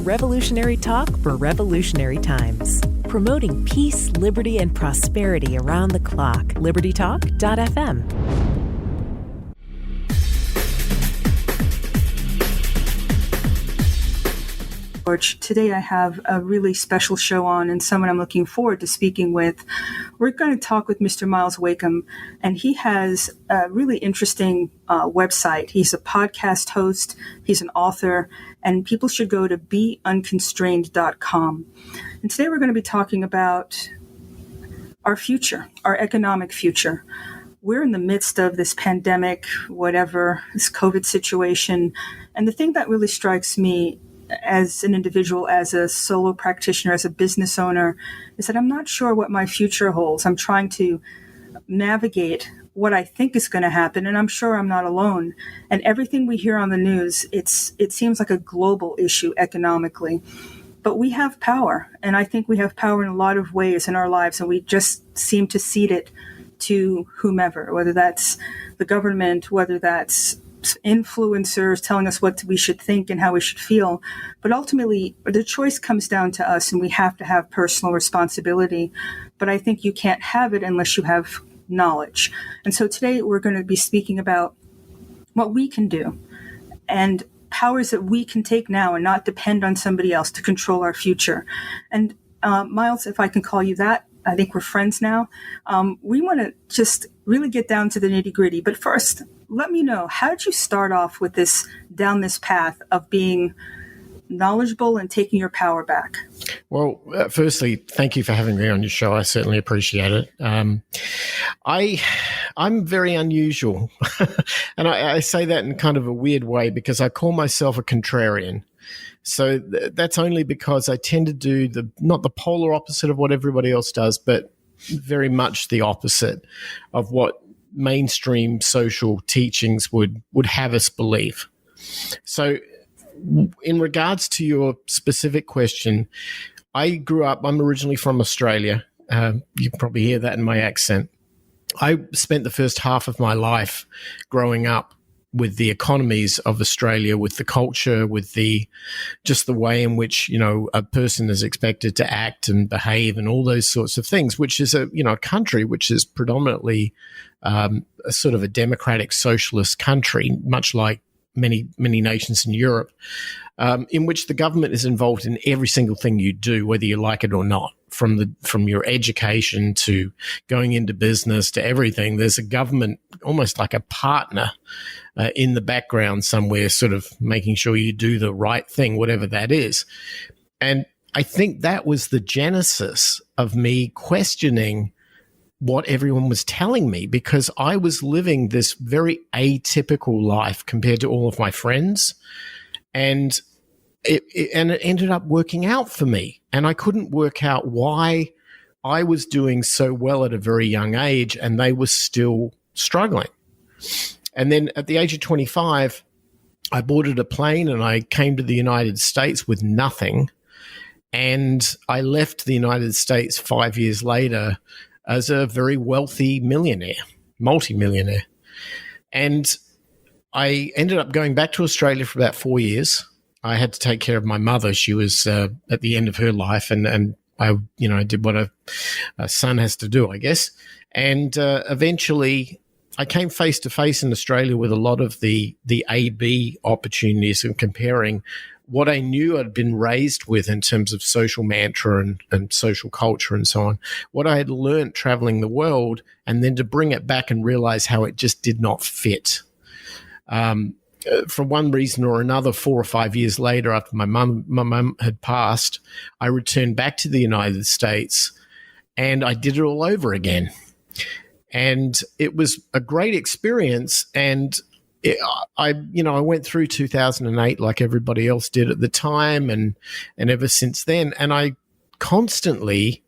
Revolutionary talk for revolutionary times. Promoting peace, liberty, and prosperity around the clock. LibertyTalk.fm. George, today I have a really special show on and someone I'm looking forward to speaking with. We're going to talk with Mr. Myles Wakeham, and he has a really interesting website. He's a podcast host, he's an author, and people should go to beunconstrained.com. And today we're going to be talking about our future, our economic future. We're in the midst of this pandemic, whatever, this COVID situation, and the thing that really strikes me as an individual, as a solo practitioner, as a business owner, is that I'm not sure what my future holds. I'm trying to navigate what I think is going to happen, and I'm sure I'm not alone. And everything we hear on the news, it seems like a global issue economically. But we have power, and I think we have power in a lot of ways in our lives, and we just seem to cede it to whomever, whether that's the government, whether that's influencers telling us what we should think and how we should feel. But ultimately, the choice comes down to us, and we have to have personal responsibility. But I think you can't have it unless you have knowledge. And so today we're going to be speaking about what we can do and powers that we can take now and not depend on somebody else to control our future. And Myles, if I can call you that, I think we're friends now. We want to just really get down to the nitty-gritty. But first, let me know, how did you start off with this, down this path of being knowledgeable and taking your power back? Well, firstly, thank you for having me on your show. I certainly appreciate it. I'm very unusual. And I say that in kind of a weird way because I call myself a contrarian. So that's only because I tend to do not the polar opposite of what everybody else does, but very much the opposite of what mainstream social teachings would have us believe. So in regards to your specific question, I'm originally from Australia. You can probably hear that in my accent. I spent the first half of my life growing up with the economies of Australia, with the culture, with just the way in which, a person is expected to act and behave and all those sorts of things, which is a country which is predominantly a sort of a democratic socialist country, much like many nations in Europe, in which the government is involved in every single thing you do, whether you like it or not. From your education to going into business to everything, there's a government almost like a partner in the background somewhere, sort of making sure you do the right thing, whatever that is. And I think that was the genesis of me questioning what everyone was telling me, because I was living this very atypical life compared to all of my friends. And it ended up working out for me. And I couldn't work out why I was doing so well at a very young age and they were still struggling. And then at the age of 25, I boarded a plane and I came to the United States with nothing. And I left the United States 5 years later as a very wealthy millionaire, multimillionaire. And I ended up going back to Australia for about 4 years. I had to take care of my mother. She was at the end of her life, and I, did what a son has to do, I guess. And eventually, I came face to face in Australia with a lot of the AB opportunities and comparing what I knew I'd been raised with in terms of social mantra and social culture and so on, what I had learned traveling the world, and then to bring it back and realize how it just did not fit. For one reason or another, 4 or 5 years later, after my mum had passed, I returned back to the United States and I did it all over again. And it was a great experience. And I went through 2008 like everybody else did at the time, and ever since then. And I constantly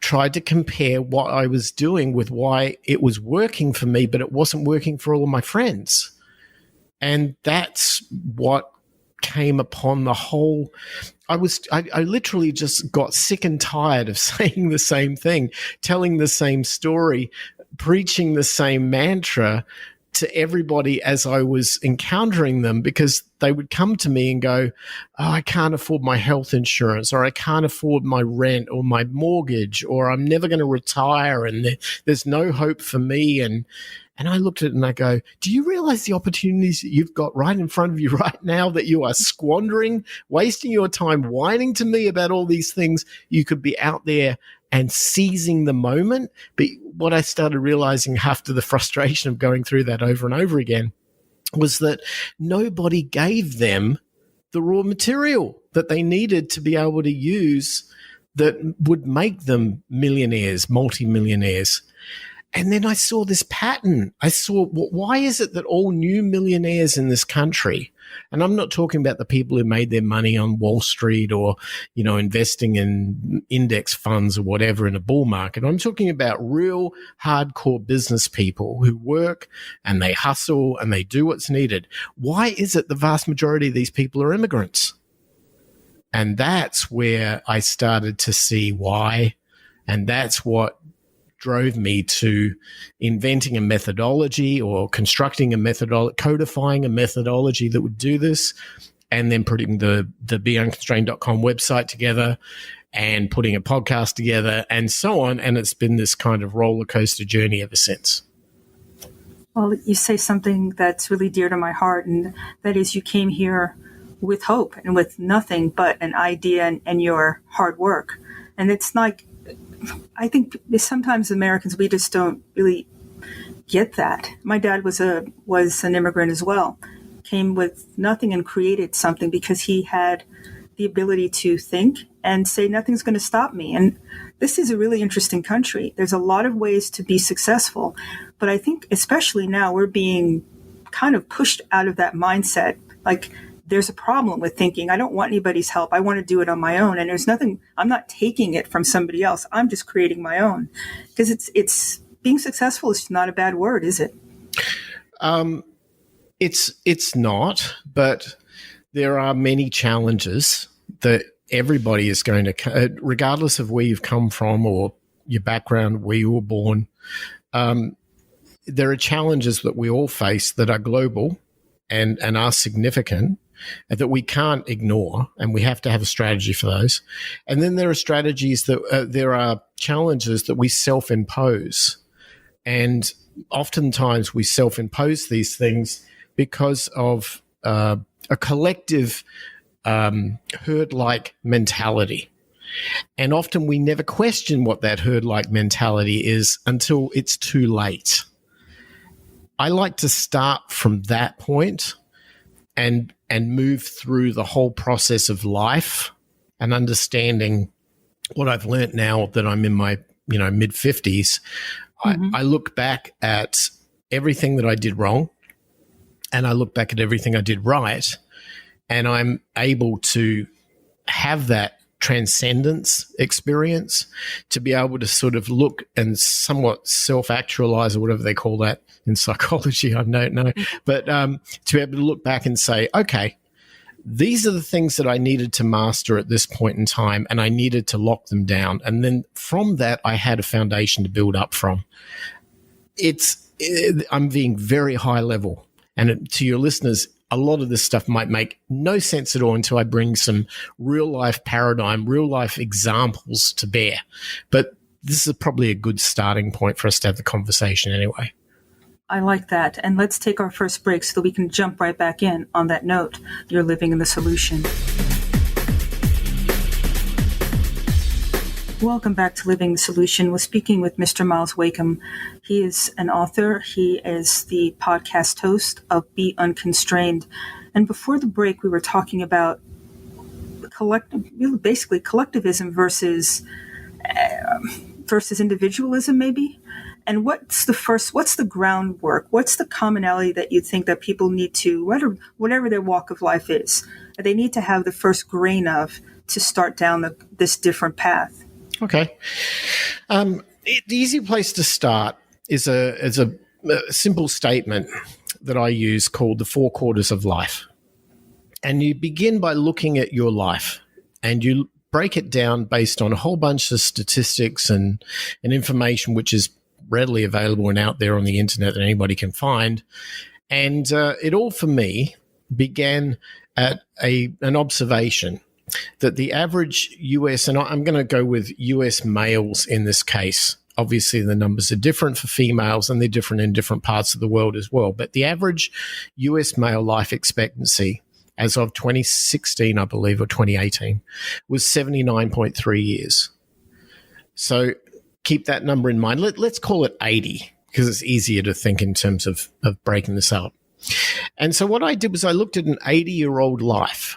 tried to compare what I was doing with why it was working for me, but it wasn't working for all of my friends. And that's what came upon the whole. I literally just got sick and tired of saying the same thing, telling the same story, preaching the same mantra to everybody as I was encountering them, because they would come to me and go, oh, I can't afford my health insurance, or I can't afford my rent or my mortgage, or I'm never going to retire and there's no hope for me. And I looked at it and I go, do you realize the opportunities that you've got right in front of you right now that you are squandering, wasting your time whining to me about all these things? You could be out there and seizing the moment. But what I started realizing after the frustration of going through that over and over again was that nobody gave them the raw material that they needed to be able to use that would make them millionaires, multimillionaires. And then I saw this pattern. I saw, why is it that all new millionaires in this country, and I'm not talking about the people who made their money on Wall Street or, investing in index funds or whatever in a bull market. I'm talking about real hardcore business people who work and they hustle and they do what's needed. Why is it the vast majority of these people are immigrants? And that's where I started to see why. And that's what drove me to inventing a methodology or constructing a methodology, codifying a methodology that would do this, and then putting the beunconstrained.com website together and putting a podcast together and so on. And it's been this kind of roller coaster journey ever since. Well, you say something that's really dear to my heart, and that is you came here with hope and with nothing but an idea and your hard work. And it's like, I think sometimes Americans, we just don't really get that. My dad was an immigrant as well, came with nothing and created something because he had the ability to think and say, nothing's going to stop me. And this is a really interesting country. There's a lot of ways to be successful. But I think especially now we're being kind of pushed out of that mindset. Like, there's a problem with thinking, I don't want anybody's help. I want to do it on my own. And there's nothing, I'm not taking it from somebody else. I'm just creating my own. Because it's being successful is not a bad word, is it? It's not, but there are many challenges that everybody is going to, regardless of where you've come from or your background, where you were born. There are challenges that we all face that are global and are significant, that we can't ignore, and we have to have a strategy for those. And then there are strategies that there are challenges that we self-impose, and oftentimes we self-impose these things because of a collective herd-like mentality. And often we never question what that herd-like mentality is until it's too late. I like to start from that point and move through the whole process of life and understanding what I've learned now that I'm in my mid-50s. Mm-hmm. I look back at everything that I did wrong, and I look back at everything I did right, and I'm able to have that transcendence experience to be able to sort of look and somewhat self-actualize, or whatever they call that in psychology, I don't know, but to be able to look back and say, okay, these are the things that I needed to master at this point in time, and I needed to lock them down. And then from that, I had a foundation to build up from. I'm being very high level. And to your listeners, a lot of this stuff might make no sense at all until I bring some real life paradigm, real life examples to bear. But this is probably a good starting point for us to have the conversation anyway. I like that. And let's take our first break so that we can jump right back in on that note. You're living in the solution. Welcome back to Living the Solution. We're speaking with Mr. Myles Wakeham. He is an author. He is the podcast host of Be Unconstrained. And before the break, we were talking about collectivism versus individualism, maybe. And what's the groundwork? What's the commonality that you think that people need to, whatever their walk of life is, they need to have the first grain of to start down this different path? Okay. The easy place to start is a simple statement that I use called the 4 quarters of life. And you begin by looking at your life, and you break it down based on a whole bunch of statistics and information which is readily available and out there on the internet that anybody can find. And it all for me began at an observation that the average US, and I'm going to go with US males in this case. Obviously, the numbers are different for females and they're different in different parts of the world as well. But the average US male life expectancy as of 2016, I believe, or 2018, was 79.3 years. So keep that number in mind. Let's call it 80 because it's easier to think in terms of breaking this up. And so what I did was I looked at an 80-year-old life.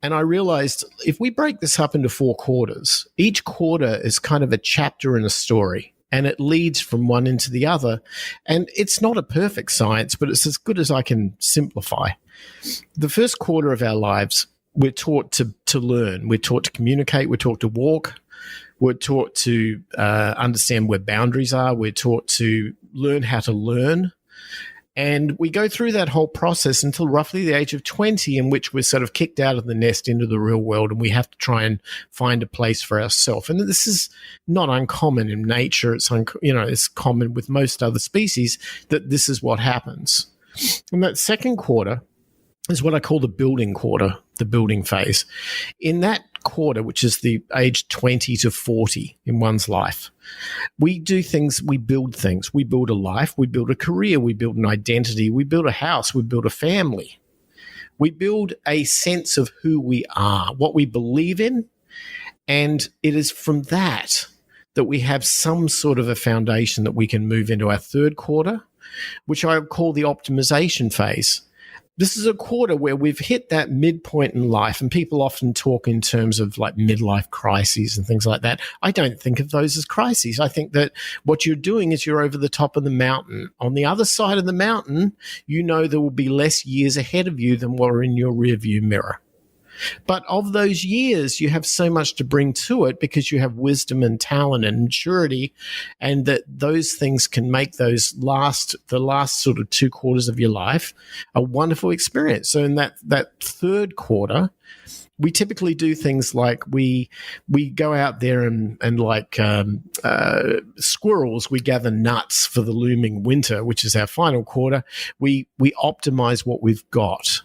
And I realized if we break this up into 4 quarters, each quarter is kind of a chapter in a story, and it leads from one into the other. And it's not a perfect science, but it's as good as I can simplify. The first quarter of our lives, we're taught to learn. We're taught to communicate. We're taught to walk. We're taught to understand where boundaries are. We're taught to learn how to learn. And we go through that whole process until roughly the age of 20, in which we're sort of kicked out of the nest into the real world, and we have to try and find a place for ourselves. And this is not uncommon in nature. It's it's common with most other species that this is what happens. And that second quarter is what I call the building quarter, the building phase. In that quarter, which is the age 20 to 40 in one's life, we do things, we build things. We build a life, we build a career, we build an identity, we build a house, we build a family. We build a sense of who we are, what we believe in, and it is from that we have some sort of a foundation that we can move into our third quarter, which I call the optimization phase. This is a quarter where we've hit that midpoint in life, and people often talk in terms of like midlife crises and things like that. I don't think of those as crises. I think that what you're doing is you're over the top of the mountain. On the other side of the mountain, you know there will be less years ahead of you than what are in your rearview mirror. But of those years, you have so much to bring to it because you have wisdom and talent and maturity, and that those things can make the last sort of 2 quarters of your life a wonderful experience. So in that third quarter, we typically do things like we go out there and like squirrels, we gather nuts for the looming winter, which is our final quarter. We optimize what we've got.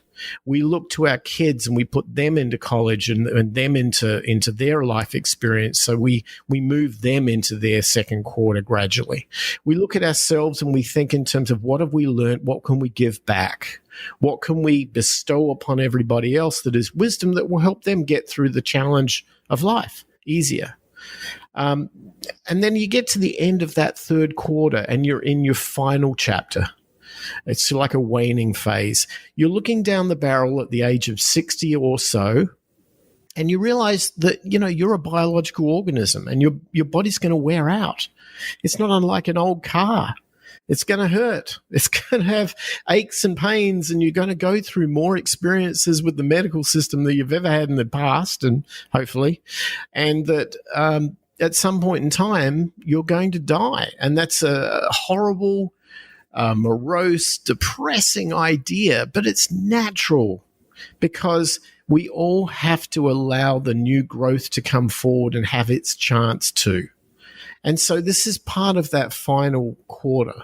We look to our kids and we put them into college and them into their life experience. So we move them into their second quarter gradually. We look at ourselves and we think in terms of what have we learned? What can we give back? What can we bestow upon everybody else that is wisdom that will help them get through the challenge of life easier? And then you get to the end of that third quarter and you're in your final chapter. It's like a waning phase. You're looking down the barrel at the age of 60 or so, and you realize that, you're a biological organism and your body's going to wear out. It's not unlike an old car. It's going to hurt. It's going to have aches and pains, and you're going to go through more experiences with the medical system than you've ever had in the past, and hopefully, and that at some point in time, you're going to die. And that's a horrible, morose, depressing idea, but it's natural because we all have to allow the new growth to come forward and have its chance too. And so this is part of that final quarter.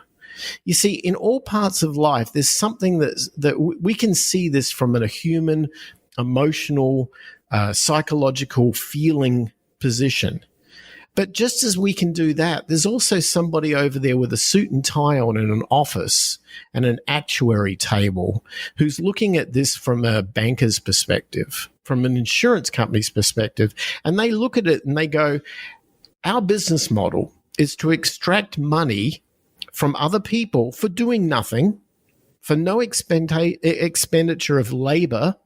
You see, in all parts of life, there's something that we can see this from a human, emotional, psychological feeling position. But just as we can do that, there's also somebody over there with a suit and tie on in an office and an actuary table who's looking at this from a banker's perspective, from an insurance company's perspective. And they look at it and they go, our business model is to extract money from other people for doing nothing, for no expenditure of labor.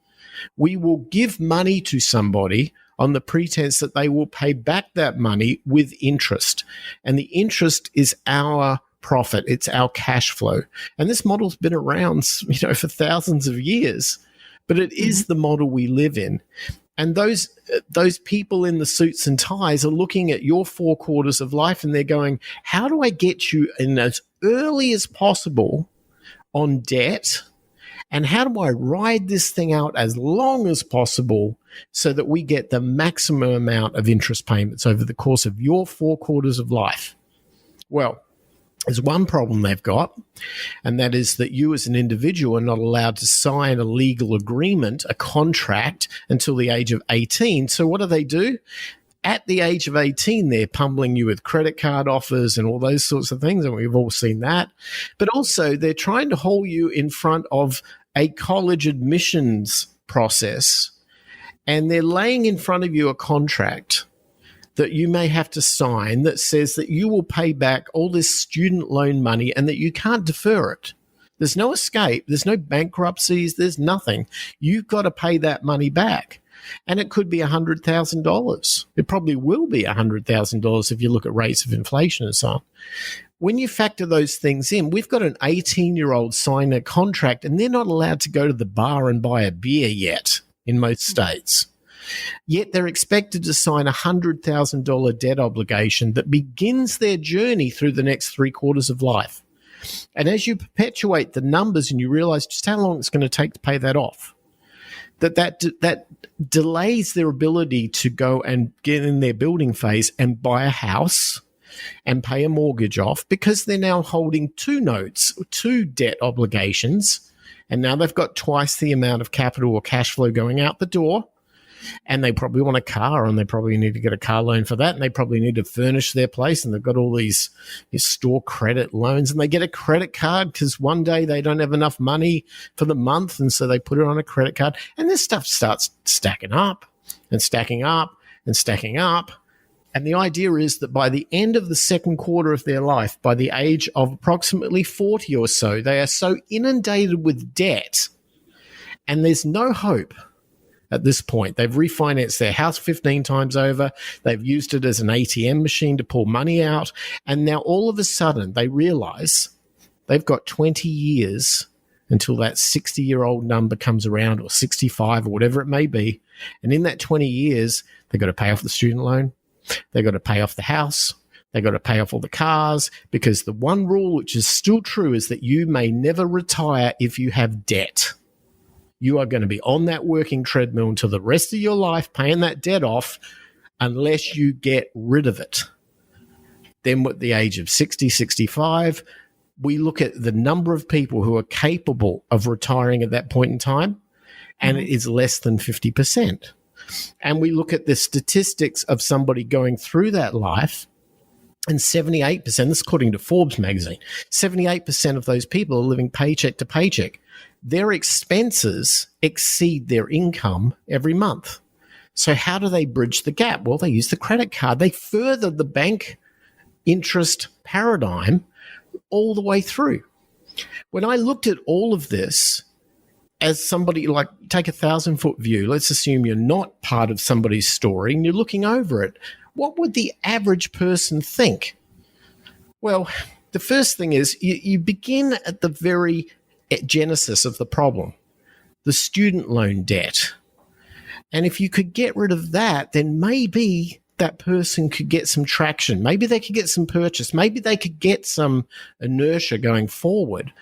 We will give money to somebody on the pretense that they will pay back that money with interest. And the interest is our profit. It's our cash flow. And this model's been around, for thousands of years, but it is the model we live in. And those people in the suits and ties are looking at your 4 quarters of life and they're going, how do I get you in as early as possible on debt? And how do I ride this thing out as long as possible so that we get the maximum amount of interest payments over the course of your 4 quarters of life? Well, There's one problem they've got, and that is that you as an individual are not allowed to sign a legal agreement, a contract, until the age of 18. So what do? At the age of 18, they're pummeling you with credit card offers and all those sorts of things, and we've all seen that. But also, they're trying to hold you in front of a college admissions process, and they're laying in front of you a contract that you may have to sign that says that you will pay back all this student loan money and that you can't defer it. There's no escape. There's no bankruptcies. There's nothing. You've got to pay that money back. And it could be $100,000. It probably will be $100,000 if you look at rates of inflation and so on. When you factor those things in, we've got an 18-year-old sign a contract and they're not allowed to go to the bar and buy a beer yet in most states. Yet they're expected to sign a $100,000 debt obligation that begins their journey through the next 3/4 of life. And as you perpetuate the numbers and you realize just how long it's going to take to pay that off, that delays their ability to go and get in their building phase and buy a house and pay a mortgage off, because they're now holding two debt obligations, and now they've got twice the amount of capital or cash flow going out the door. And they probably want a car, and they probably need to get a car loan for that, and they probably need to furnish their place, and they've got all these store credit loans, and they get a credit card because one day they don't have enough money for the month, and so they put it on a credit card, and this stuff starts stacking up and stacking up and stacking up. And the idea is that by the end of the second quarter of their life, by the age of approximately 40 or so, they are so inundated with debt, and there's no hope. At this point, they've refinanced their house 15 times over. They've used it as an ATM machine to pull money out. And now all of a sudden they realize they've got 20 years until that 60-year-old number comes around, or 65 or whatever it may be. And in that 20 years, they've got to pay off the student loan. They've got to pay off the house. They've got to pay off all the cars, because the one rule which is still true is that you may never retire if you have debt. You are going to be on that working treadmill until the rest of your life paying that debt off, unless you get rid of it. Then at the age of 60, 65, we look at the number of people who are capable of retiring at that point in time, and it is less than 50%. And we look at the statistics of somebody going through that life, and 78%, this is according to Forbes magazine, 78% of those people are living paycheck to paycheck. Their expenses exceed their income every month. So how do they bridge the gap? Well, they use the credit card. They further the bank interest paradigm all the way through. When I looked at all of this as somebody, like, take a 1,000-foot view, let's assume you're not part of somebody's story and you're looking over it, what would the average person think? Well, the first thing is you begin at the very genesis of the problem, the student loan debt. And if you could get rid of that, then maybe that person could get some traction. Maybe they could get some purchase. Maybe they could get some inertia going forward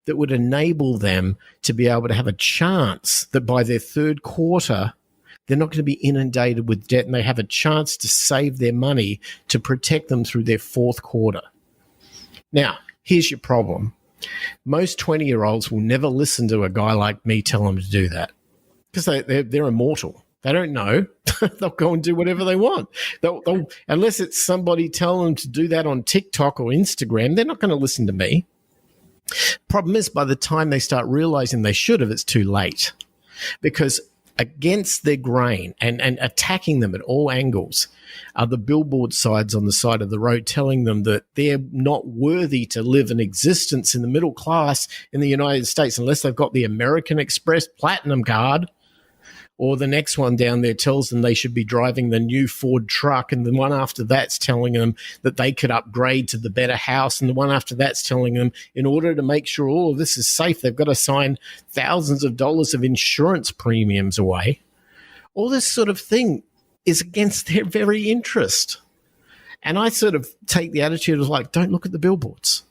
that would enable them to be able to have a chance that by their third quarter, they're not going to be inundated with debt, and they have a chance to save their money to protect them through their fourth quarter. Now, here's your problem. Most 20-year-olds will never listen to a guy like me tell them to do that, because they're immortal. They don't know. They'll go and do whatever they want. They'll, unless it's somebody telling them to do that on TikTok or Instagram, they're not going to listen to me. Problem is, by the time they start realizing they should have, it's too late, because against their grain and attacking them at all angles are the billboard signs on the side of the road telling them that they're not worthy to live an existence in the middle class in the United States unless they've got the American Express Platinum card, or the next one down there tells them they should be driving the new Ford truck, and the one after that's telling them that they could upgrade to the better house, and the one after that's telling them in order to make sure all of this is safe, they've got to sign thousands of dollars of insurance premiums away. All this sort of thing is against their very interest. And I sort of take the attitude of, like, don't look at the billboards.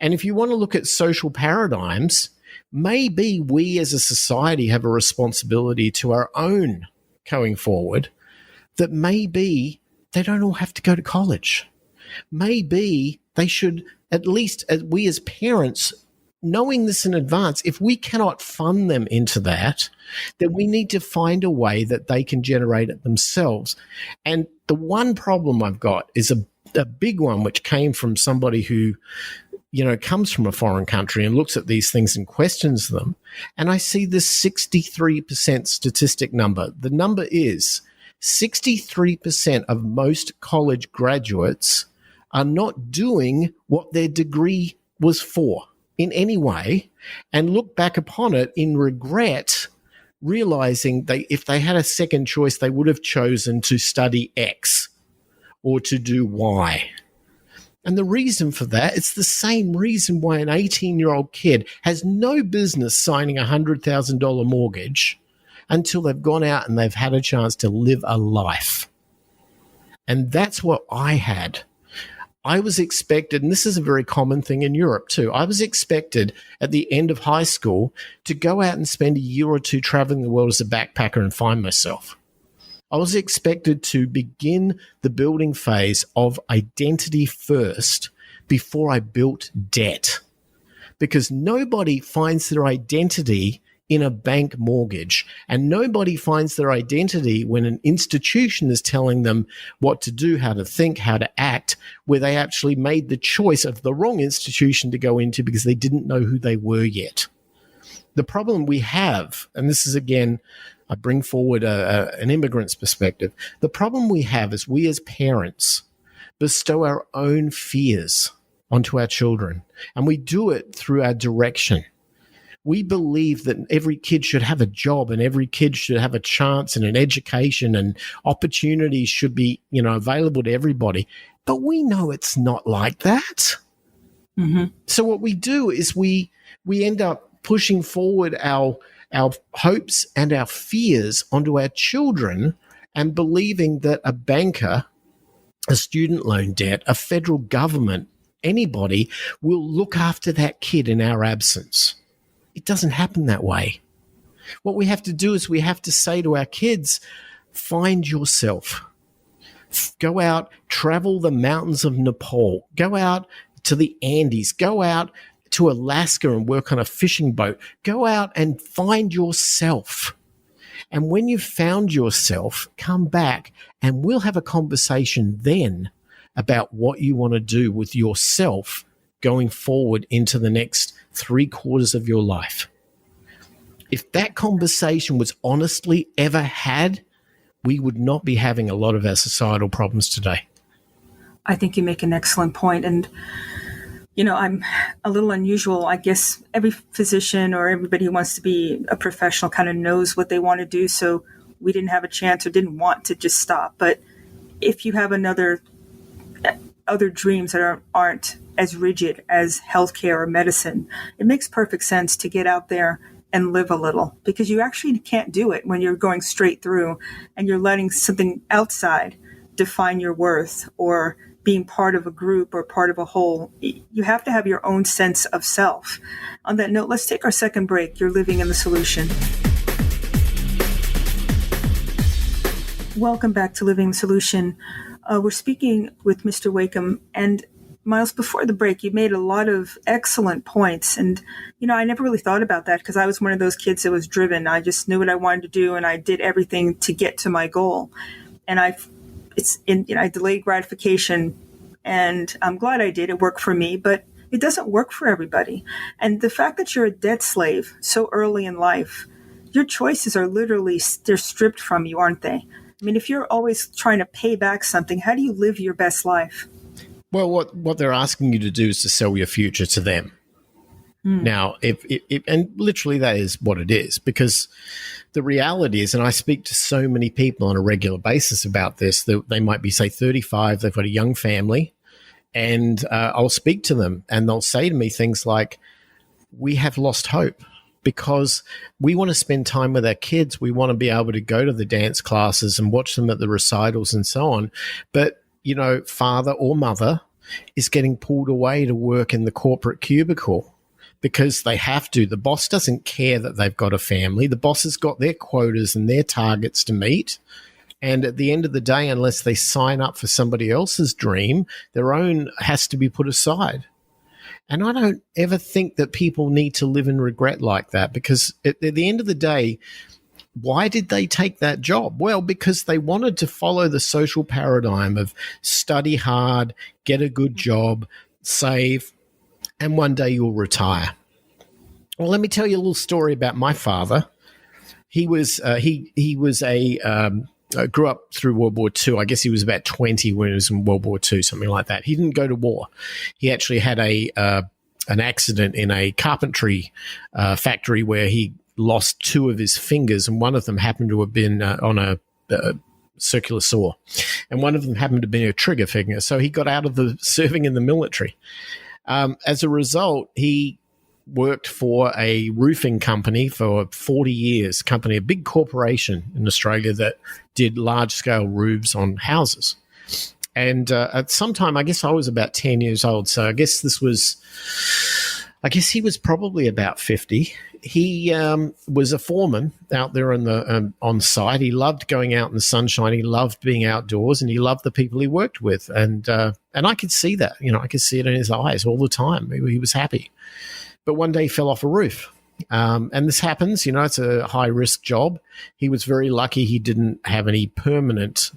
And if you want to look at social paradigms, maybe we as a society have a responsibility to our own going forward, that maybe they don't all have to go to college. Maybe they should at least we as parents, knowing this in advance, if we cannot fund them into that, then we need to find a way that they can generate it themselves. And the one problem I've got is a big one, which came from somebody who, comes from a foreign country and looks at these things and questions them. And I see this 63% statistic number. The number is 63% of most college graduates are not doing what their degree was for in any way, and look back upon it in regret, realizing if they had a second choice, they would have chosen to study X or to do Y. And the reason for that, it's the same reason why an 18-year-old kid has no business signing a $100,000 mortgage until they've gone out and they've had a chance to live a life. And that's what I had. I was expected, and this is a very common thing in Europe too, I was expected at the end of high school to go out and spend a year or two traveling the world as a backpacker and find myself. I was expected to begin the building phase of identity first before I built debt, because nobody finds their identity in a bank mortgage, and nobody finds their identity when an institution is telling them what to do, how to think, how to act, where they actually made the choice of the wrong institution to go into because they didn't know who they were yet. The problem we have, and this is again, I bring forward an immigrant's perspective. The problem we have is we as parents bestow our own fears onto our children, and we do it through our direction. We believe that every kid should have a job and every kid should have a chance and an education, and opportunities should be, available to everybody. But we know it's not like that. Mm-hmm. So what we do is we end up pushing forward our hopes and our fears onto our children, and believing that a banker, a student loan debt, a federal government, anybody will look after that kid in our absence. It doesn't happen that way. What we have to do is we have to say to our kids, find yourself. Go out, travel the mountains of Nepal. Go out to the Andes. Go out to Alaska and work on a fishing boat. Go out and find yourself. And when you've found yourself, come back and we'll have a conversation then about what you want to do with yourself going forward into the next 3/4 of your life. If that conversation was honestly ever had, we would not be having a lot of our societal problems today. I think you make an excellent point. And, I'm a little unusual. I guess every physician or everybody who wants to be a professional kind of knows what they want to do. So we didn't have a chance or didn't want to just stop. But if you have other dreams that aren't as rigid as healthcare or medicine, it makes perfect sense to get out there and live a little, because you actually can't do it when you're going straight through and you're letting something outside define your worth, or being part of a group or part of a whole. You have to have your own sense of self. On that note, let's take our second break. You're living in the solution. Welcome back to Living the Solution. We're speaking with Mr. Wakeham, and Myles, before the break, you made a lot of excellent points. And, I never really thought about that because I was one of those kids that was driven. I just knew what I wanted to do, and I did everything to get to my goal. And I delayed gratification, and I'm glad I did. It worked for me, but it doesn't work for everybody. And the fact that you're a debt slave so early in life, your choices are literally, they're stripped from you, aren't they? I mean, if you're always trying to pay back something, how do you live your best life? Well, what they're asking you to do is to sell your future to them. Now, if and literally that is what it is, because the reality is, and I speak to so many people on a regular basis about this, that they might be, say, 35, they've got a young family, and I'll speak to them and they'll say to me things like, we have lost hope because we want to spend time with our kids. We want to be able to go to the dance classes and watch them at the recitals and so on. But father or mother is getting pulled away to work in the corporate cubicle because they have to. The boss doesn't care that they've got a family. The boss has got their quotas and their targets to meet. And at the end of the day, unless they sign up for somebody else's dream, their own has to be put aside. And I don't ever think that people need to live in regret like that, because at the end of the day, why did they take that job? Well, because they wanted to follow the social paradigm of study hard, get a good job, save, and one day you'll retire. Well, let me tell you a little story about my father. He was grew up through World War II. I guess he was about 20 when he was in World War II, something like that. He didn't go to war. He actually had an accident in a carpentry factory where he lost two of his fingers, and one of them happened to have been on a circular saw, and one of them happened to be a trigger finger. So he got out of the serving in the military. As a result, he worked for a roofing company for 40 years, a big corporation in Australia that did large-scale roofs on houses. And at some time, I guess I was about 10 years old, so I guess he was probably about 50. He was a foreman out there on site. He loved going out in the sunshine. He loved being outdoors, and he loved the people he worked with. And I could see that. I could see it in his eyes all the time. He was happy. But one day he fell off a roof. And this happens, it's a high-risk job. He was very lucky he didn't have any permanent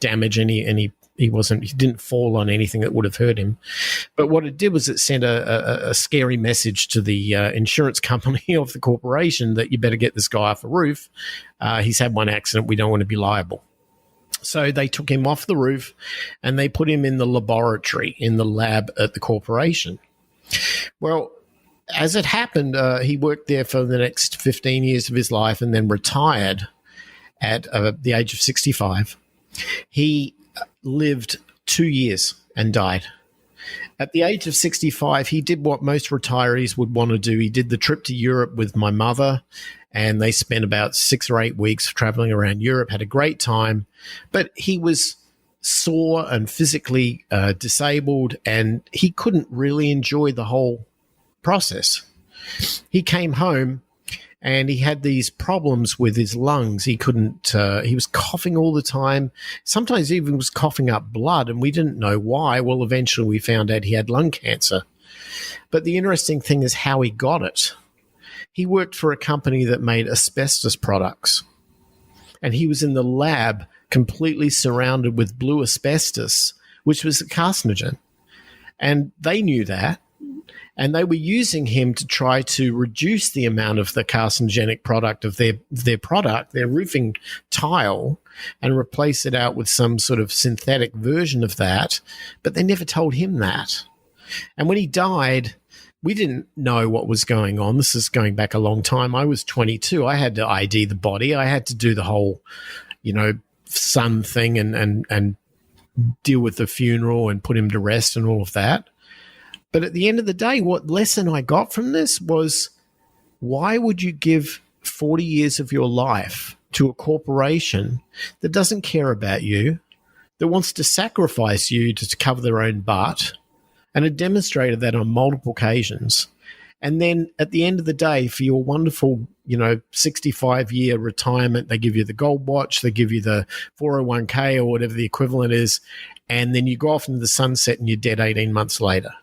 damage, he didn't fall on anything that would have hurt him. But what it did was it sent a scary message to the insurance company of the corporation that you better get this guy off the roof. He's had one accident. We don't want to be liable. So they took him off the roof and they put him in the laboratory, in the lab at the corporation. Well, as it happened, he worked there for the next 15 years of his life and then retired at the age of 65. He lived 2 years and died. At the age of 65, he did what most retirees would want to do. He did the trip to Europe with my mother, and they spent about 6 or 8 weeks traveling around Europe, had a great time. But he was sore and physically disabled, and he couldn't really enjoy the whole process. He came home and he had these problems with his lungs. He was coughing all the time. Sometimes he even was coughing up blood, and we didn't know why. Well, eventually we found out he had lung cancer. But the interesting thing is how he got it. He worked for a company that made asbestos products, and he was in the lab completely surrounded with blue asbestos, which was a carcinogen. And they knew that. And they were using him to try to reduce the amount of the carcinogenic product of their product, their roofing tile, and replace it out with some sort of synthetic version of that. But they never told him that. And when he died, we didn't know what was going on. This is going back a long time. I was 22. I had to ID the body. I had to do the whole, son thing and deal with the funeral and put him to rest and all of that. But at the end of the day, what lesson I got from this was, why would you give 40 years of your life to a corporation that doesn't care about you, that wants to sacrifice you to cover their own butt, and had demonstrated that on multiple occasions? And then at the end of the day, for your wonderful, 65-year retirement, they give you the gold watch, they give you the 401k or whatever the equivalent is, and then you go off into the sunset and you're dead 18 months later.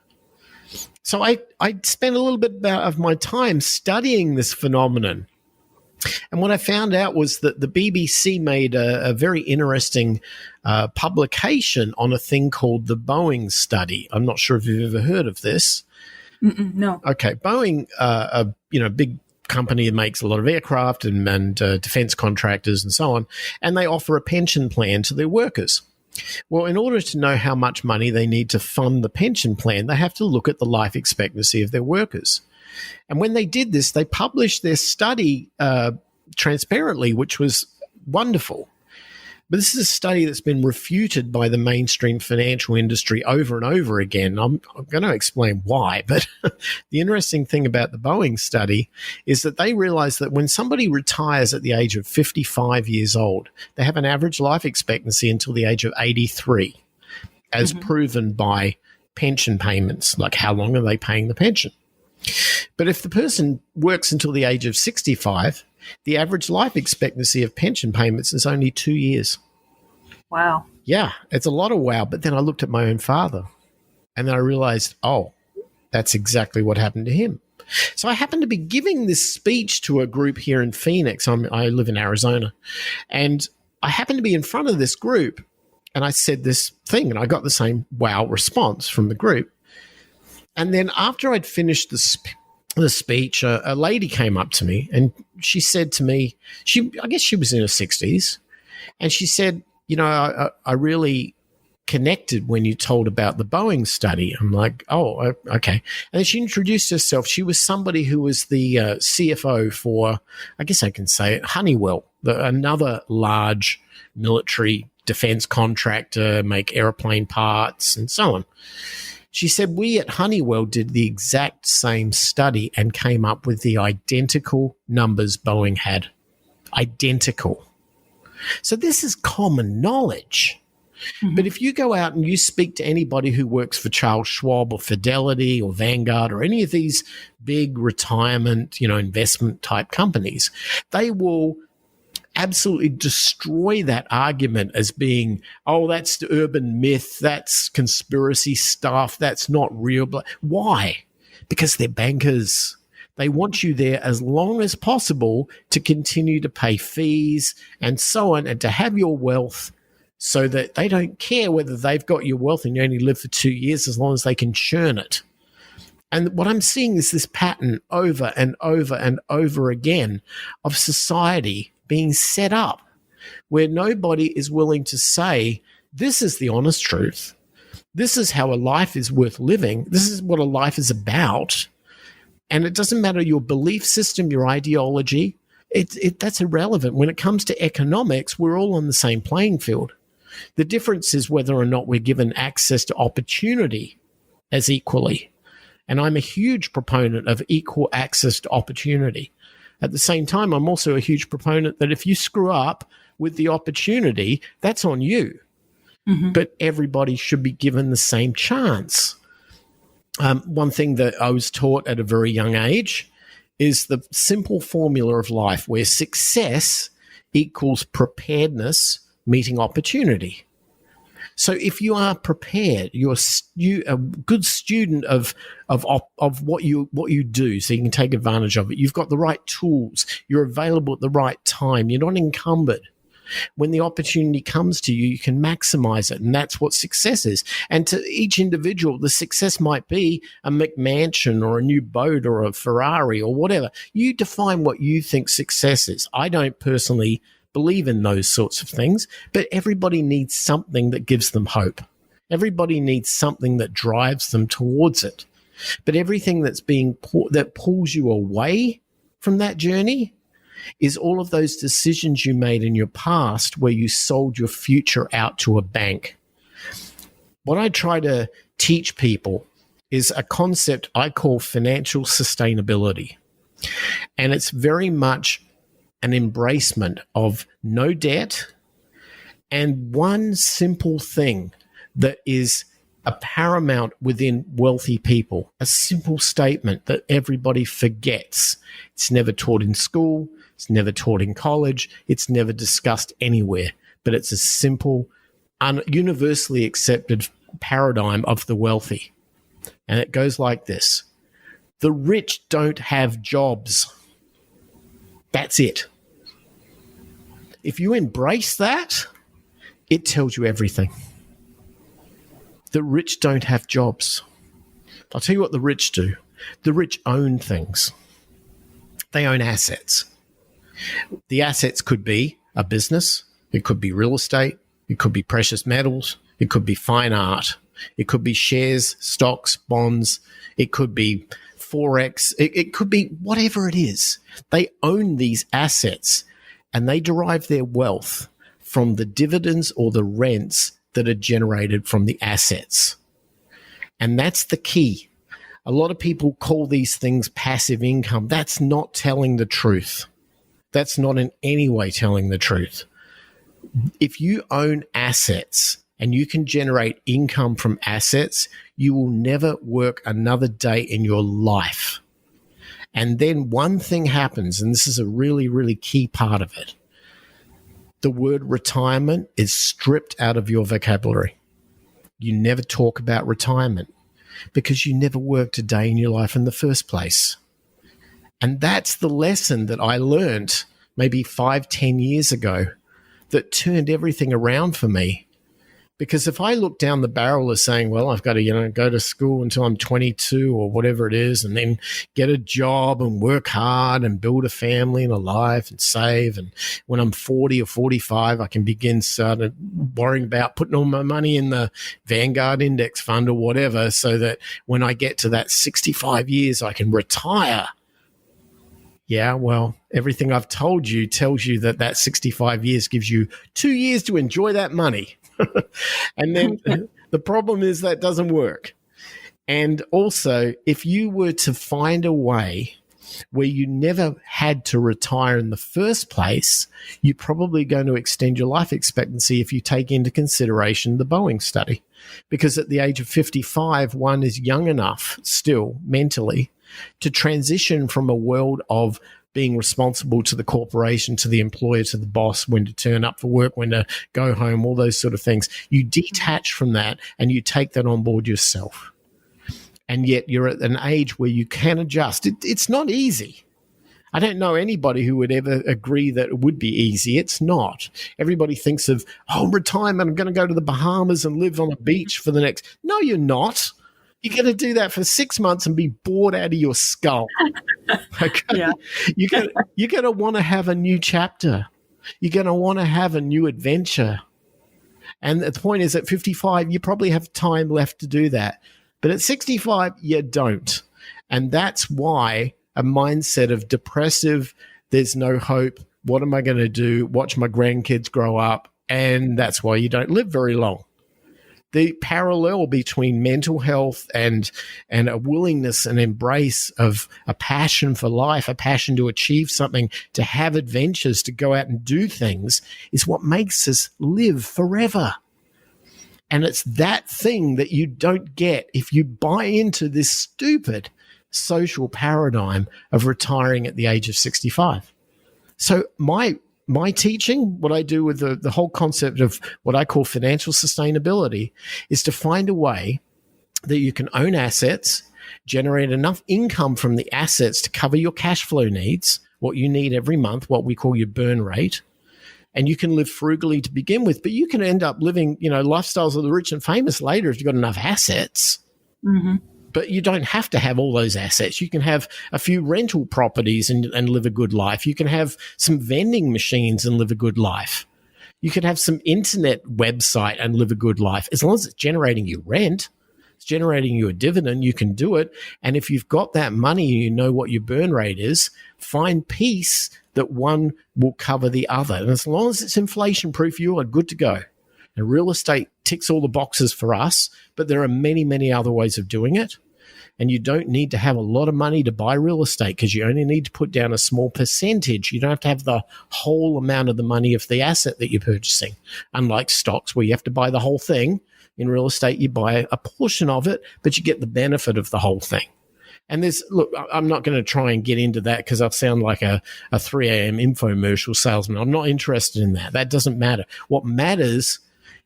So I spent a little bit of my time studying this phenomenon. And what I found out was that the BBC made a very interesting publication on a thing called the Boeing study. I'm not sure if you've ever heard of this. No. Okay. Boeing, a big company that makes a lot of aircraft and defense contractors and so on, and they offer a pension plan to their workers. Well, in order to know how much money they need to fund the pension plan, they have to look at the life expectancy of their workers. And when they did this, they published their study transparently, which was wonderful. But this is a study that's been refuted by the mainstream financial industry over and over again. I'm going to explain why. But the interesting thing about the Boeing study is that they realized that when somebody retires at the age of 55 years old, they have an average life expectancy until the age of 83, as proven by pension payments, like how long are they paying the pension. But if the person works until the age of 65, the average life expectancy of pension payments is only 2 years. Wow. Yeah, it's a lot of wow. But then I looked at my own father and then I realized, That's exactly what happened to him. So I happened to be giving this speech to a group here in Phoenix. I live in Arizona. And I happened to be in front of this group, and I said this thing, and I got the same wow response from the group. And then after I'd finished the speech, a lady came up to me, and she said to me, I guess she was in her 60s, and she said, I really connected when you told about the Boeing study. I'm like, oh, okay. And then she introduced herself. She was somebody who was the CFO for, I guess I can say it, Honeywell, another large military defense contractor, make airplane parts and so on. She said, we at Honeywell did the exact same study and came up with the identical numbers Boeing had. Identical. So this is common knowledge. Mm-hmm. But if you go out and you speak to anybody who works for Charles Schwab or Fidelity or Vanguard or any of these big retirement, investment type companies, they will absolutely destroy that argument as being, oh, that's the urban myth, that's conspiracy stuff, that's not real. Why? Because they're bankers. They want you there as long as possible to continue to pay fees and so on, and to have your wealth, so that they don't care whether they've got your wealth and you only live for 2 years as long as they can churn it. And what I'm seeing is this pattern over and over and over again of society being set up where nobody is willing to say, this is the honest truth. This is how a life is worth living. This is what a life is about. And it doesn't matter your belief system, your ideology. That's irrelevant. When it comes to economics, we're all on the same playing field. The difference is whether or not we're given access to opportunity as equally. And I'm a huge proponent of equal access to opportunity. At the same time, I'm also a huge proponent that if you screw up with the opportunity, that's on you. Mm-hmm. But everybody should be given the same chance. One thing that I was taught at a very young age is the simple formula of life, where success equals preparedness meeting opportunity. So if you are prepared, you're a good student of what you do, so you can take advantage of it. You've got the right tools. You're available at the right time. You're not encumbered. When the opportunity comes to you, you can maximize it, and that's what success is. And to each individual, the success might be a McMansion or a new boat or a Ferrari or whatever. You define what you think success is. I don't personally believe in those sorts of things, but everybody needs something that gives them hope. Everybody needs something that drives them towards it. But everything that pulls you away from that journey is all of those decisions you made in your past where you sold your future out to a bank. What I try to teach people is a concept I call financial sustainability. And it's very much an embracement of no debt and one simple thing that is a paramount within wealthy people, a simple statement that everybody forgets. It's never taught in school. It's never taught in college. It's never discussed anywhere, but it's a simple, universally accepted paradigm of the wealthy. And it goes like this. The rich don't have jobs. That's it. If you embrace that, it tells you everything. The rich don't have jobs. I'll tell you what the rich do. The rich own things. They own assets. The assets could be a business. It could be real estate. It could be precious metals. It could be fine art. It could be shares, stocks, bonds. It could be Forex. It could be whatever it is. They own these assets and they derive their wealth from the dividends or the rents that are generated from the assets. And that's the key. A lot of people call these things passive income. That's not telling the truth. That's not in any way telling the truth. If you own assets and you can generate income from assets, you will never work another day in your life. And then one thing happens, and this is a really, really key part of it. The word retirement is stripped out of your vocabulary. You never talk about retirement. because you never worked a day in your life in the first place. And that's the lesson that I learned maybe 5-10 years ago that turned everything around for me. Because if I look down the barrel of saying, well, I've got to, go to school until I'm 22 or whatever it is, and then get a job and work hard and build a family and a life and save. And when I'm 40 or 45, I can begin starting worrying about putting all my money in the Vanguard index fund or whatever, so that when I get to that 65 years, I can retire. Yeah, well, everything I've told you tells you that 65 years gives you 2 years to enjoy that money. And then the problem is that doesn't work. And also, if you were to find a way where you never had to retire in the first place, you're probably going to extend your life expectancy if you take into consideration the Boeing study. Because at the age of 55, one is young enough still mentally to transition from a world of being responsible to the corporation, to the employer, to the boss, when to turn up for work, when to go home, all those sort of things. You detach from that and you take that on board yourself. And yet you're at an age where you can adjust. It's not easy. I don't know anybody who would ever agree that it would be easy. It's not. Everybody thinks of, retirement, I'm going to go to the Bahamas and live on a beach for the next. No, you're not. You're going to do that for 6 months and be bored out of your skull. Okay? Yeah. You're going to want to have a new chapter. You're going to want to have a new adventure. And the point is, at 55, you probably have time left to do that. But at 65, you don't. And that's why a mindset of depressive, there's no hope, what am I going to do, watch my grandkids grow up, and that's why you don't live very long. The parallel between mental health and a willingness and embrace of a passion for life, a passion to achieve something, to have adventures, to go out and do things, is what makes us live forever. And it's that thing that you don't get if you buy into this stupid social paradigm of retiring at the age of 65. So my teaching, what I do with the whole concept of what I call financial sustainability, is to find a way that you can own assets, generate enough income from the assets to cover your cash flow needs, what you need every month, what we call your burn rate. And you can live frugally to begin with, but you can end up living, lifestyles of the rich and famous later if you've got enough assets. Mm-hmm. But you don't have to have all those assets. You can have a few rental properties and live a good life. You can have some vending machines and live a good life. You can have some internet website and live a good life. As long as it's generating you rent, it's generating you a dividend, you can do it. And if you've got that money and you know what your burn rate is, find peace that one will cover the other. And as long as it's inflation proof, you are good to go. And real estate ticks all the boxes for us, but there are many, many other ways of doing it. And you don't need to have a lot of money to buy real estate because you only need to put down a small percentage. You don't have to have the whole amount of the money of the asset that you're purchasing. Unlike stocks where you have to buy the whole thing, in real estate you buy a portion of it, but you get the benefit of the whole thing. And I'm not going to try and get into that because I sound like a 3 a.m. infomercial salesman. I'm not interested in that. That doesn't matter. What matters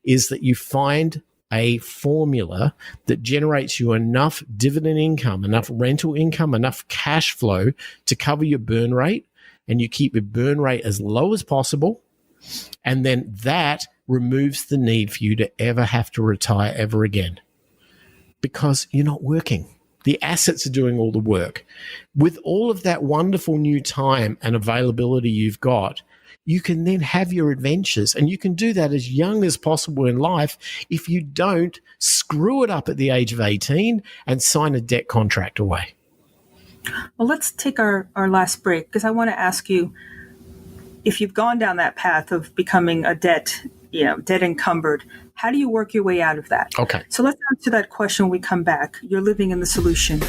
is that you find a formula that generates you enough dividend income, enough rental income, enough cash flow to cover your burn rate, and you keep your burn rate as low as possible. And then that removes the need for you to ever have to retire ever again because you're not working. The assets are doing all the work. With all of that wonderful new time and availability you've got, you can then have your adventures, and you can do that as young as possible in life if you don't screw it up at the age of 18 and sign a debt contract away. Well, let's take our last break because I want to ask you, if you've gone down that path of becoming a debt encumbered, how do you work your way out of that? Okay. So let's answer that question when we come back. You're living in the solution.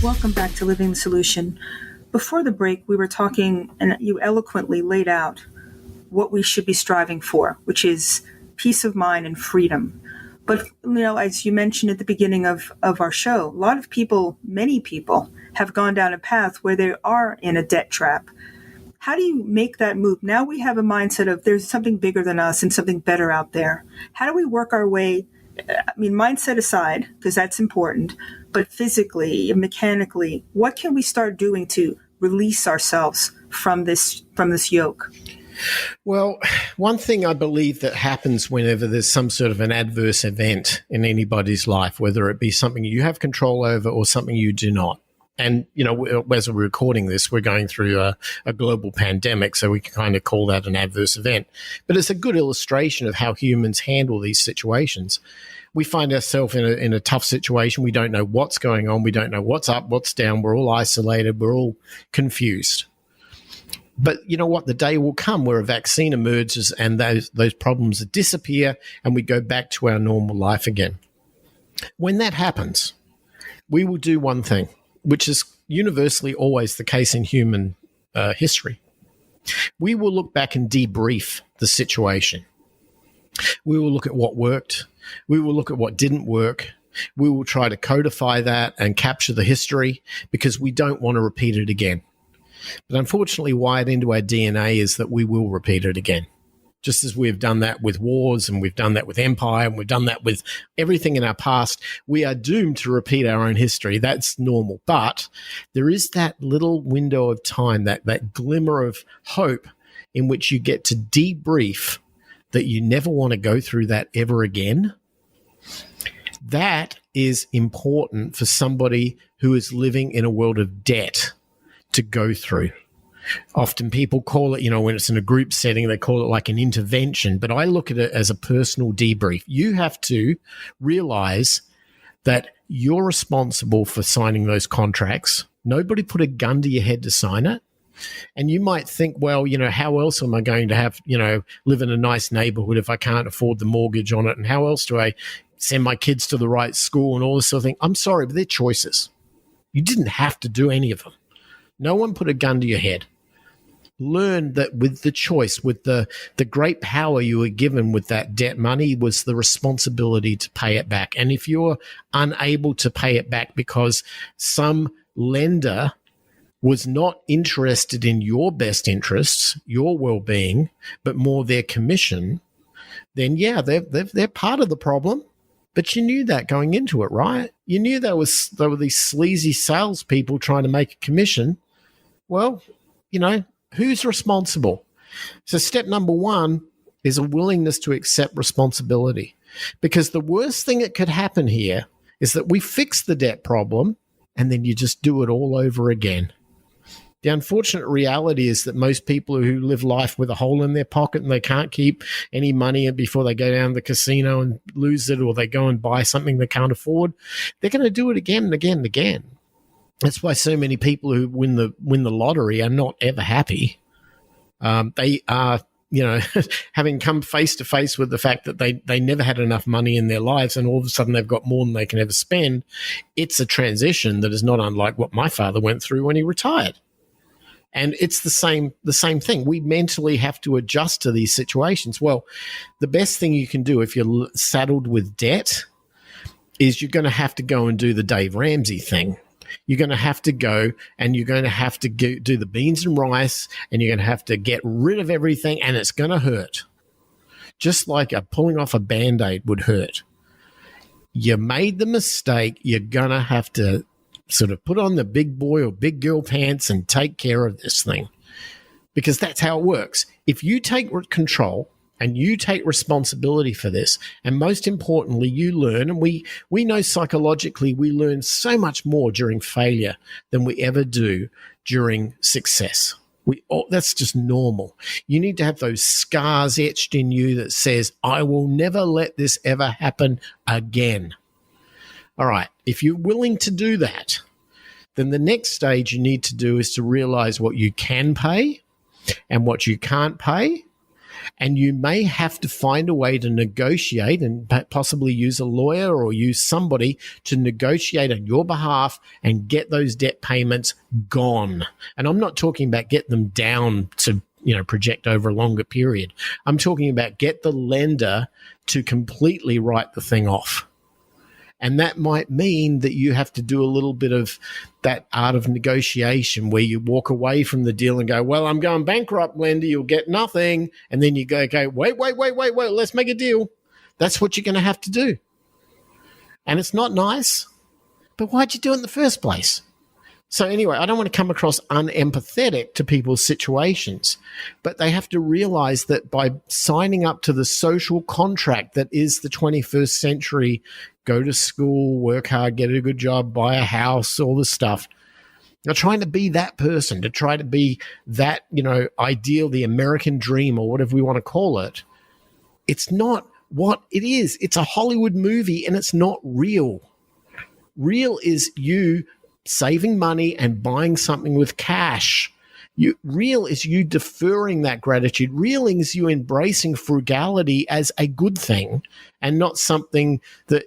Welcome back to Living the Solution. Before the break, we were talking, and you eloquently laid out what we should be striving for, which is peace of mind and freedom. But, as you mentioned at the beginning of our show, a lot of people, many people, have gone down a path where they are in a debt trap. How do you make that move? Now we have a mindset of there's something bigger than us and something better out there. How do we work our way I mean, mindset aside, because that's important, but physically and mechanically, what can we start doing to release ourselves from this yoke? Well, one thing I believe that happens whenever there's some sort of an adverse event in anybody's life, whether it be something you have control over or something you do not. And, as we're recording this, we're going through a global pandemic, so we can kind of call that an adverse event. But it's a good illustration of how humans handle these situations. We find ourselves in a tough situation. We don't know what's going on. We don't know what's up, what's down. We're all isolated. We're all confused. But you know what? The day will come where a vaccine emerges and those problems disappear and we go back to our normal life again. When that happens, we will do one thing, which is universally always the case in human history. We will look back and debrief the situation. We will look at what worked. We will look at what didn't work. We will try to codify that and capture the history because we don't want to repeat it again. But unfortunately, wired into our DNA is that we will repeat it again. Just as we've done that with wars and we've done that with empire and we've done that with everything in our past, we are doomed to repeat our own history. That's normal. But there is that little window of time, that glimmer of hope in which you get to debrief that you never want to go through that ever again. That is important for somebody who is living in a world of debt to go through. Often people call it, when it's in a group setting, they call it like an intervention, but I look at it as a personal debrief. You have to realize that you're responsible for signing those contracts. Nobody put a gun to your head to sign it. And you might think, well, how else am I going to have, live in a nice neighborhood if I can't afford the mortgage on it? And how else do I send my kids to the right school and all this sort of thing? I'm sorry, but they're choices. You didn't have to do any of them. No one put a gun to your head. Learn that with the choice, with the great power you were given with that debt money was the responsibility to pay it back. And if you're unable to pay it back because some lender was not interested in your best interests, your well-being, but more their commission, then yeah, they're part of the problem. But you knew that going into it, right? You knew there were these sleazy salespeople trying to make a commission. Well, who's responsible? So step number one is a willingness to accept responsibility, because the worst thing that could happen here is that we fix the debt problem and then you just do it all over again. The unfortunate reality is that most people who live life with a hole in their pocket and they can't keep any money before they go down to the casino and lose it, or they go and buy something they can't afford, they're going to do it again and again and again. That's why so many people who win the lottery are not ever happy. They are, having come face to face with the fact that they never had enough money in their lives, and all of a sudden they've got more than they can ever spend. It's a transition that is not unlike what my father went through when he retired. And it's the same thing. We mentally have to adjust to these situations. Well, the best thing you can do if you're saddled with debt is you're going to have to go and do the Dave Ramsey thing. You're going to have to go and you're going to have to do the beans and rice, and you're going to have to get rid of everything, and it's going to hurt. Just like pulling off a Band-Aid would hurt. You made the mistake. You're going to have to sort of put on the big boy or big girl pants and take care of this thing, because that's how it works. If you take control and you take responsibility for this, and most importantly, you learn, and we know psychologically we learn so much more during failure than we ever do during success. That's just normal. You need to have those scars etched in you that says, I will never let this ever happen again. All right, if you're willing to do that, then the next stage you need to do is to realize what you can pay and what you can't pay. And you may have to find a way to negotiate and possibly use a lawyer or use somebody to negotiate on your behalf and get those debt payments gone. And I'm not talking about get them down to project over a longer period. I'm talking about get the lender to completely write the thing off. And that might mean that you have to do a little bit of that art of negotiation where you walk away from the deal and go, well, I'm going bankrupt, lender, you'll get nothing. And then you go, okay, wait, let's make a deal. That's what you're going to have to do. And it's not nice, but why'd you do it in the first place? So anyway, I don't want to come across unempathetic to people's situations, but they have to realize that by signing up to the social contract that is the 21st century, go to school, work hard, get a good job, buy a house, all this stuff, they're trying to be that person, to try to be that, ideal, the American dream or whatever we want to call it. It's not what it is. It's a Hollywood movie and it's not real. Real is you saving money and buying something with cash. Real is you deferring that gratitude. Real is you embracing frugality as a good thing and not something that,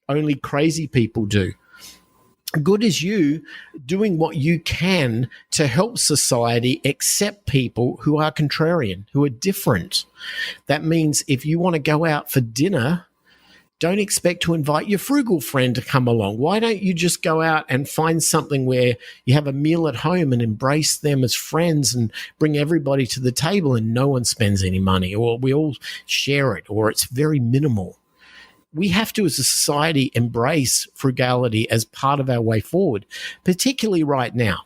only crazy people do. Good is you doing what you can to help society accept people who are contrarian, who are different. That means if you want to go out for dinner, don't expect to invite your frugal friend to come along. Why don't you just go out and find something where you have a meal at home and embrace them as friends and bring everybody to the table and no one spends any money, or we all share it, or it's very minimal. We have to, as a society, embrace frugality as part of our way forward, particularly right now,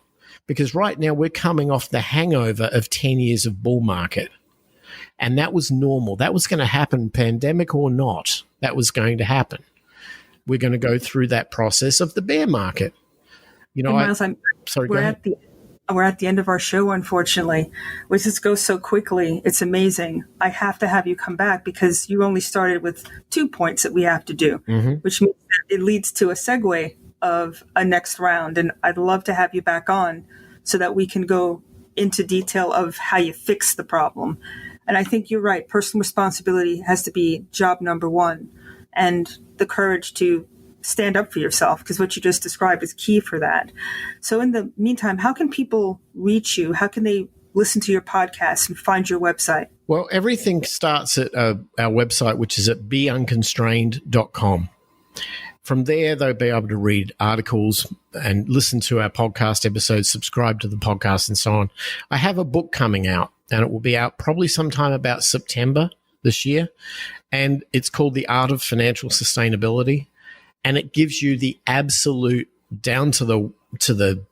because right now we're coming off the hangover of 10 years of bull market. And that was normal. That was going to happen, pandemic or not. That was going to happen. We're going to go through that process of the bear market. Myles, we're at the end of our show, unfortunately. We just go so quickly. It's amazing. I have to have you come back because you only started with 2 points that we have to do, which means that it leads to a segue of a next round. And I'd love to have you back on so that we can go into detail of how you fix the problem. And I think you're right. Personal responsibility has to be job number one, and the courage to stand up for yourself, because what you just described is key for that. So in the meantime, how can people reach you? How can they listen to your podcast and find your website? Well, everything starts at our website, which is at beunconstrained.com. From there, they'll be able to read articles and listen to our podcast episodes, subscribe to the podcast, and so on. I have a book coming out, and it will be out probably sometime about September this year. And it's called The Art of Financial Sustainability. And it gives you the absolute down to the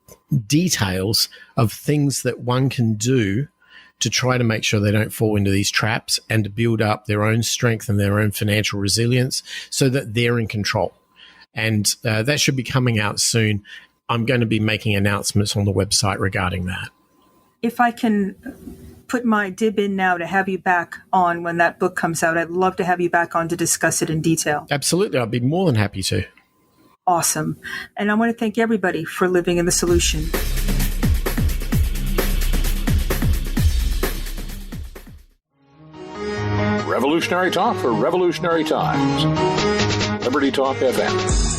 details of things that one can do to try to make sure they don't fall into these traps and to build up their own strength and their own financial resilience so that they're in control. And that should be coming out soon. I'm going to be making announcements on the website regarding that. If I can put my dib in now to have you back on when that book comes out, I'd love to have you back on to discuss it in detail. Absolutely. I'd be more than happy to. Awesome. And I want to thank everybody for living in the solution. Revolutionary talk for revolutionary times. Liberty Talk FM.